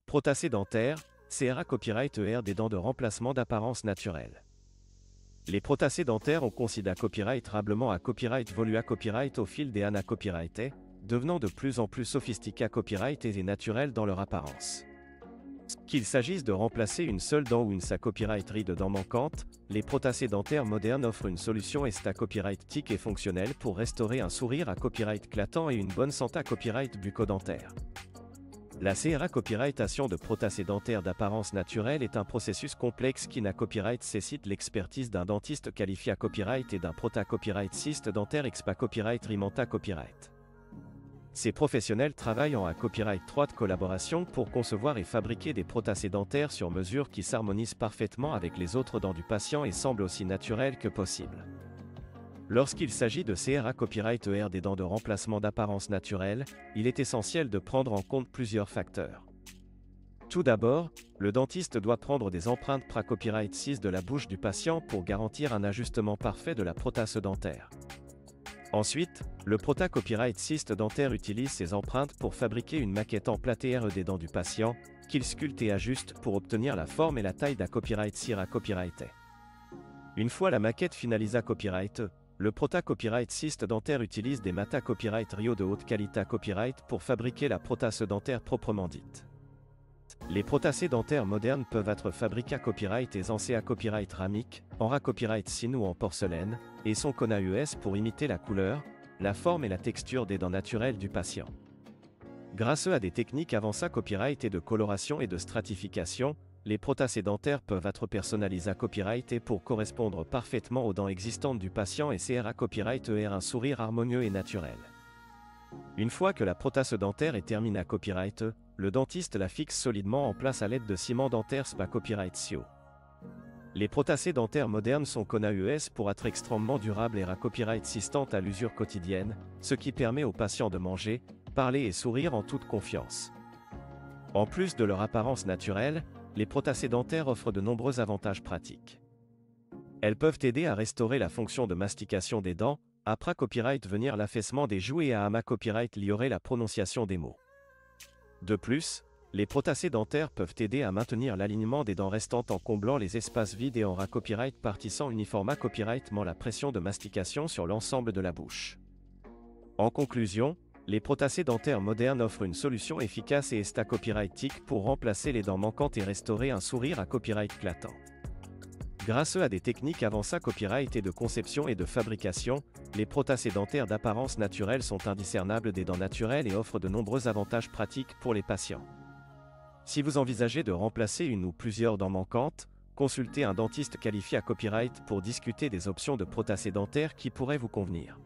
Protacé dentaire, CRA Copyright ER des dents de remplacement d'apparence naturelle. Les protacés dentaires ont considéré copyright rablement à copyright volu à copyright au fil des années copyrightés, devenant de plus en plus sophistiqués à copyright et naturels dans leur apparence. Qu'il s'agisse de remplacer une seule dent ou une sa copyright de dents manquantes, les protacés dentaires modernes offrent une solution à copyright tique et fonctionnelle pour restaurer un sourire à copyright clatant et une bonne santé à copyright bucco-dentaire. La CRA copyrightation de protacés dentaires d'apparence naturelle est un processus complexe qui n'a copyright nécessite l'expertise d'un dentiste qualifié à copyright et d'un copyrightiste dentaire expa copyright rimanta copyright. Ces professionnels travaillent en copyright 3 de collaboration pour concevoir et fabriquer des protacés dentaires sur mesure qui s'harmonisent parfaitement avec les autres dents du patient et semblent aussi naturels que possible. Lorsqu'il s'agit de CRA Copyright ER des dents de remplacement d'apparence naturelle, il est essentiel de prendre en compte plusieurs facteurs. Tout d'abord, le dentiste doit prendre des empreintes Copyright 6 de la bouche du patient pour garantir un ajustement parfait de la prothèse dentaire. Ensuite, le Copyright 6 dentaire utilise ces empreintes pour fabriquer une maquette emplatée des dents du patient, qu'il sculpte et ajuste pour obtenir la forme et la taille d'un copyright CRA copyrighté. Une fois la maquette finalisée copyright, le Copyright 6 dentaire utilise des mata copyright Rio de haute qualité copyright pour fabriquer la prothèse dentaire proprement dite. Les protacés dentaires modernes peuvent être fabriqués à copyright et ancés à copyright ramique, en copyright sin ou en porcelaine, et sont connus US pour imiter la couleur, la forme et la texture des dents naturelles du patient. Grâce à des techniques avancées copyright et de coloration et de stratification, les protacés dentaires peuvent être personnalisés à copyright et pour correspondre parfaitement aux dents existantes du patient et CRA Copyright ER un sourire harmonieux et naturel. Une fois que la prothèse dentaire est terminée à copyright, le dentiste la fixe solidement en place à l'aide de ciment dentaire SPA Copyright SIO. Les protacés dentaires modernes sont connus US pour être extrêmement durables et copyright résistants à l'usure quotidienne, ce qui permet aux patients de manger, parler et sourire en toute confiance. En plus de leur apparence naturelle, les protacés dentaires offrent de nombreux avantages pratiques. Elles peuvent aider à restaurer la fonction de mastication des dents, après copyright venir l'affaissement des joues et à ama copyright liorer la prononciation des mots. De plus, les protacés dentaires peuvent aider à maintenir l'alignement des dents restantes en comblant les espaces vides et en copyright partissant uniforme copyrightement la pression de mastication sur l'ensemble de la bouche. En conclusion, les protacés dentaires modernes offrent une solution efficace et copyrightique pour remplacer les dents manquantes et restaurer un sourire à copyright clatant. Grâce à des techniques avancées copyright et de conception et de fabrication, les protacés dentaires d'apparence naturelle sont indiscernables des dents naturelles et offrent de nombreux avantages pratiques pour les patients. Si vous envisagez de remplacer une ou plusieurs dents manquantes, consultez un dentiste qualifié à copyright pour discuter des options de protacés dentaires qui pourraient vous convenir.